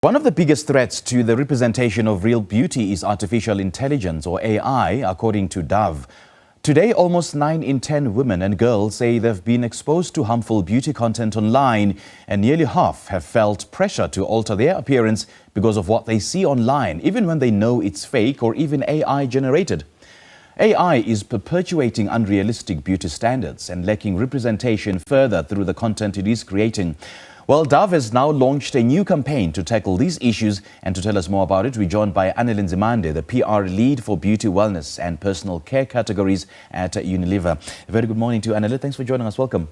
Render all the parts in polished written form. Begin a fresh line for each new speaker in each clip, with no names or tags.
One of the biggest threats to the representation of real beauty is artificial intelligence, or AI, according to Dove. Today, almost 9 in 10 women and girls say they've been exposed to harmful beauty content online, and nearly half have felt pressure to alter their appearance because of what they see online, even when they know it's fake or even AI generated. AI is perpetuating unrealistic beauty standards and lacking representation further through the content it is creating. Well, Dove has now launched a new campaign to tackle these issues, and to tell us more about it, we're joined by Anele Nzimande, the PR lead for beauty, wellness and personal care categories at Unilever. A very good morning to you, Anele. Thanks for joining us. Welcome.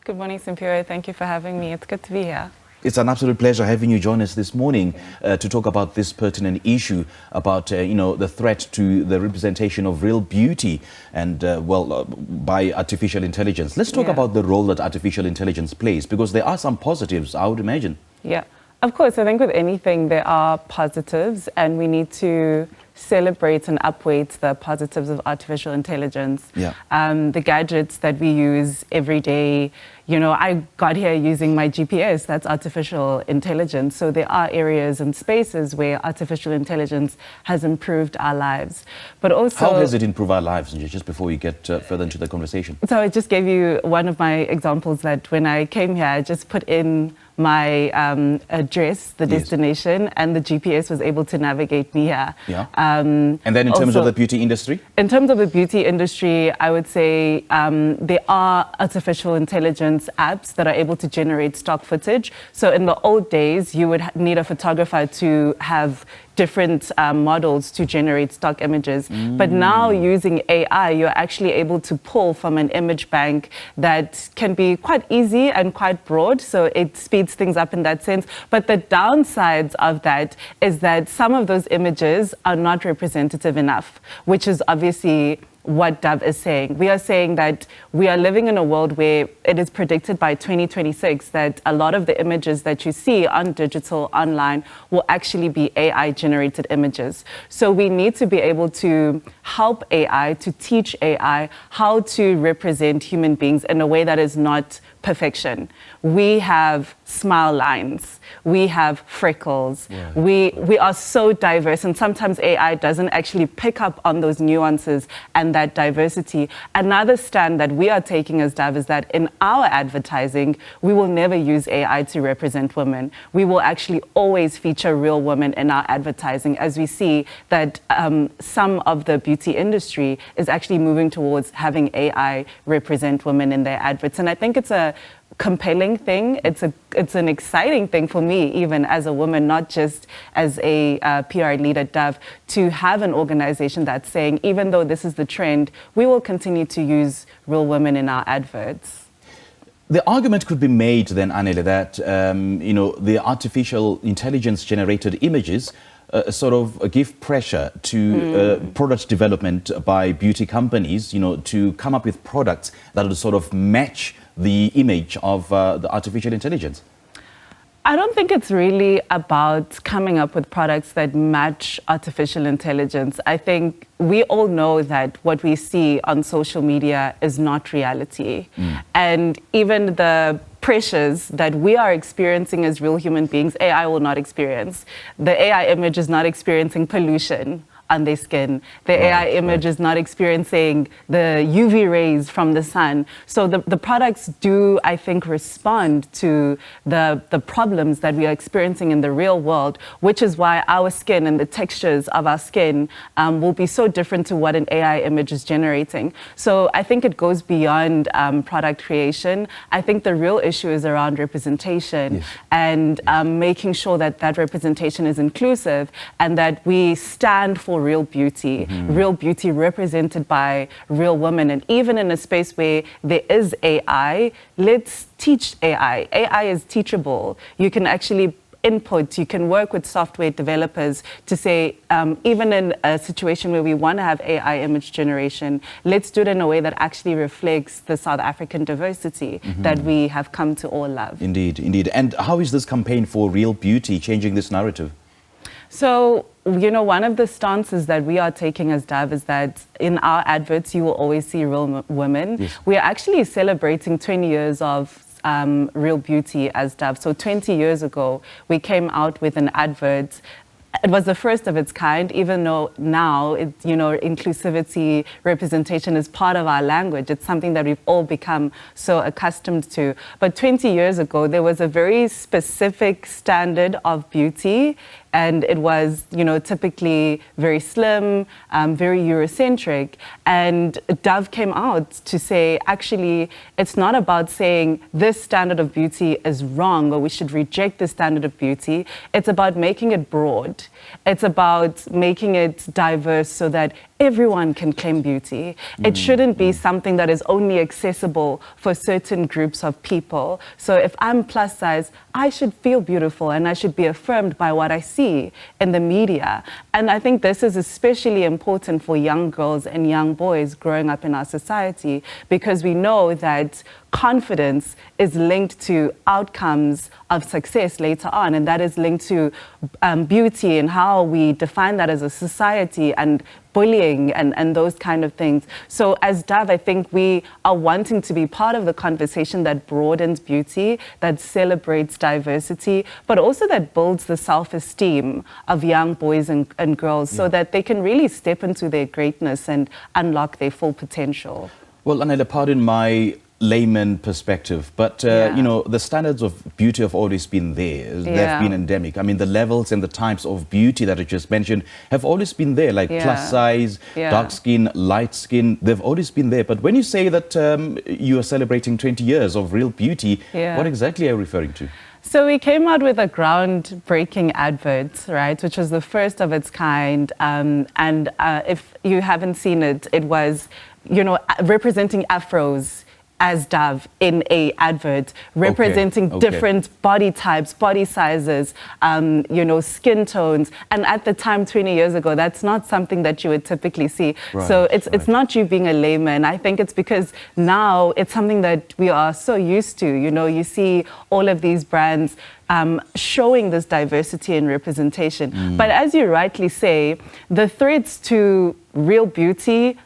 Good morning, Simpiwe. Thank you for having me. It's good to be here.
It's an absolute pleasure having you join us this morning to talk about this pertinent issue about, the threat to the representation of real beauty and, by artificial intelligence. Let's talk about the role that artificial intelligence plays, because there are some positives, I would imagine. Yeah,
of course. I think with anything, there are positives, and we need to celebrate and upweight the positives of artificial intelligence. The gadgets that we use every day. I got here using my GPS. That's artificial intelligence. So there are areas and spaces where artificial intelligence has improved our lives. But also,
how has it improved our lives? Just before we get further into the conversation.
So I just gave you one of my examples that when I came here, I just put in my address, the destination, and the GPS was able to navigate me here.
And then in terms of the beauty industry?
In terms of the beauty industry, I would say there are artificial intelligence apps that are able to generate stock footage. So in the old days, you would need a photographer to have different models to generate stock images. But now using AI, you're actually able to pull from an image bank that can be quite easy and quite broad. So it speeds things up in that sense. But the downsides of that is that some of those images are not representative enough, which is obviously what Dove is saying. We are saying that we are living in a world where it is predicted by 2026 that a lot of the images that you see on digital online will actually be AI generated images. So we need to be able to help AI, to teach AI how to represent human beings in a way that is not perfection. We have smile lines, we have freckles, we are so diverse, and sometimes AI doesn't actually pick up on those nuances and that diversity. Another stand that we are taking as Dove is that in our advertising, we will never use AI to represent women. We will actually always feature real women in our advertising, as we see that some of the beauty industry is actually moving towards having AI represent women in their adverts. And I think it's a compelling thing. It's an exciting thing for me, even as a woman, not just as a PR lead at Dove, to have an organization that's saying, even though this is the trend, we will continue to use real women in our adverts.
The argument could be made then, Anele, that the artificial intelligence generated images sort of give pressure to product development by beauty companies, to come up with products that will sort of match the image of the artificial intelligence.
I don't think it's really about coming up with products that match artificial intelligence. I think we all know that what we see on social media is not reality. And even the pressures that we are experiencing as real human beings, AI will not experience. The AI image is not experiencing pollution on their skin. The AI image is not experiencing the UV rays from the sun. So the products do, I think, respond to the problems that we are experiencing in the real world, which is why our skin and the textures of our skin will be so different to what an AI image is generating. So I think it goes beyond product creation. I think the real issue is around representation and making sure that that representation is inclusive and that we stand for real beauty represented by real women. And even in a space where there is AI, let's teach AI. AI is teachable. You can actually input, you can work with software developers to say, even in a situation where we want to have AI image generation, let's do it in a way that actually reflects the South African diversity that we have come to all love.
Indeed, indeed. And how is this campaign for real beauty changing this narrative?
So, one of the stances that we are taking as Dove is that in our adverts, you will always see real women. We are actually celebrating 20 years of Real Beauty as Dove. So 20 years ago, we came out with an advert. It was the first of its kind, even though now, inclusivity, representation is part of our language. It's something that we've all become so accustomed to. But 20 years ago, there was a very specific standard of beauty, and it was, typically very slim, very Eurocentric. And Dove came out to say, actually, it's not about saying this standard of beauty is wrong or we should reject this standard of beauty. It's about making it broad. It's about making it diverse so that everyone can claim beauty. It shouldn't be something that is only accessible for certain groups of people. So if I'm plus size, I should feel beautiful and I should be affirmed by what I see in the media. And I think this is especially important for young girls and young boys growing up in our society, because we know that confidence is linked to outcomes of success later on, and that is linked to beauty and how we define that as a society, and bullying and those kind of things. So as Dove, I think we are wanting to be part of the conversation that broadens beauty, that celebrates diversity, but also that builds the self-esteem of young boys and girls so that they can really step into their greatness and unlock their full potential.
Well, Anele, pardon my layman perspective, but the standards of beauty have always been there. They've been endemic. I mean, the levels and the types of beauty that I just mentioned have always been there, like plus size, dark skin, light skin. They've always been there. But when you say that you are celebrating 20 years of Real Beauty, what exactly are you referring to?
So we came out with a groundbreaking advert, right, which was the first of its kind. If you haven't seen it, it was, representing afros as Dove in a advert, representing different body types, body sizes, skin tones. And at the time, 20 years ago, that's not something that you would typically see. So it's not you being a layman. I think it's because now it's something that we are so used to. You see all of these brands showing this diversity and representation. But as you rightly say, the threats to real beauty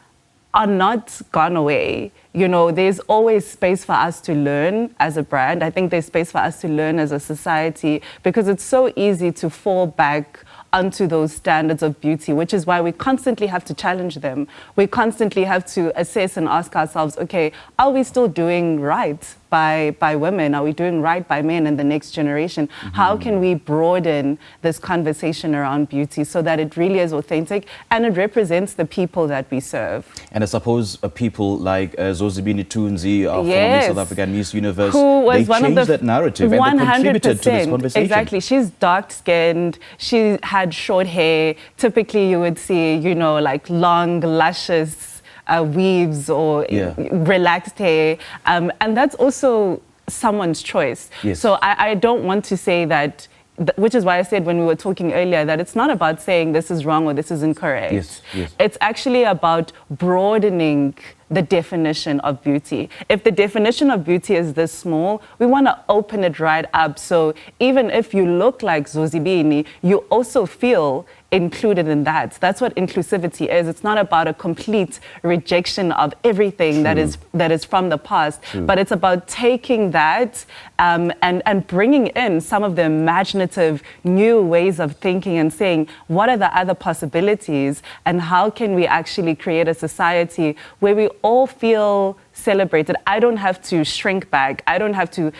are not gone away. There's always space for us to learn as a brand. I think there's space for us to learn as a society, because it's so easy to fall back onto those standards of beauty, which is why we constantly have to challenge them. We constantly have to assess and ask ourselves, okay, are we still doing right by women? Are we doing right by men and the next generation? How can we broaden this conversation around beauty so that it really is authentic and it represents the people that we serve?
And I suppose people like Zozibini Tunzi, former South African Miss Universe,
they
changed that narrative and they contributed to this conversation.
Exactly. She's dark-skinned. She had short hair. Typically, you would see, like long, luscious weaves or relaxed hair. And that's also someone's choice. So I don't want to say that, which is why I said when we were talking earlier that it's not about saying this is wrong or this is incorrect. It's actually about broadening the definition of beauty. If the definition of beauty is this small, we want to open it right up. So even if you look like Zozibini, you also feel included in that. That's what inclusivity is. It's not about a complete rejection of everything that is from the past, but it's about taking that and bringing in some of the imaginative new ways of thinking and saying, what are the other possibilities and how can we actually create a society where we all feel celebrated. I don't have to shrink back. I don't have to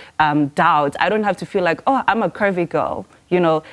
doubt. I don't have to feel like, oh, I'm a curvy girl.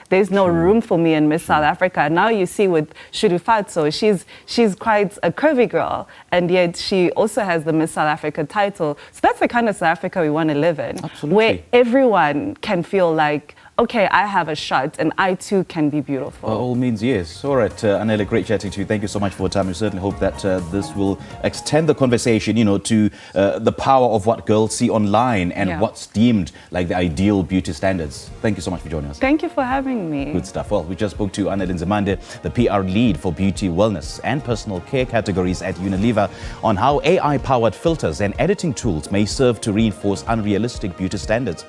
There's no room for me in Miss South Africa. Now you see with Shurufatso, she's quite a curvy girl, and yet she also has the Miss South Africa title. So that's the kind of South Africa we want to live in, where everyone can feel like, okay, I have a shot and I too can be beautiful.
By all means, yes. All right, Anele, great chatting to you. Thank you so much for your time. We certainly hope that this will extend the conversation, to the power of what girls see online and what's deemed like the ideal beauty standards. Thank you so much for joining us.
Thank you for having me.
Good stuff. Well, we just spoke to Anele Nzimande, the PR lead for beauty, wellness and personal care categories at Unilever, on how AI-powered filters and editing tools may serve to reinforce unrealistic beauty standards.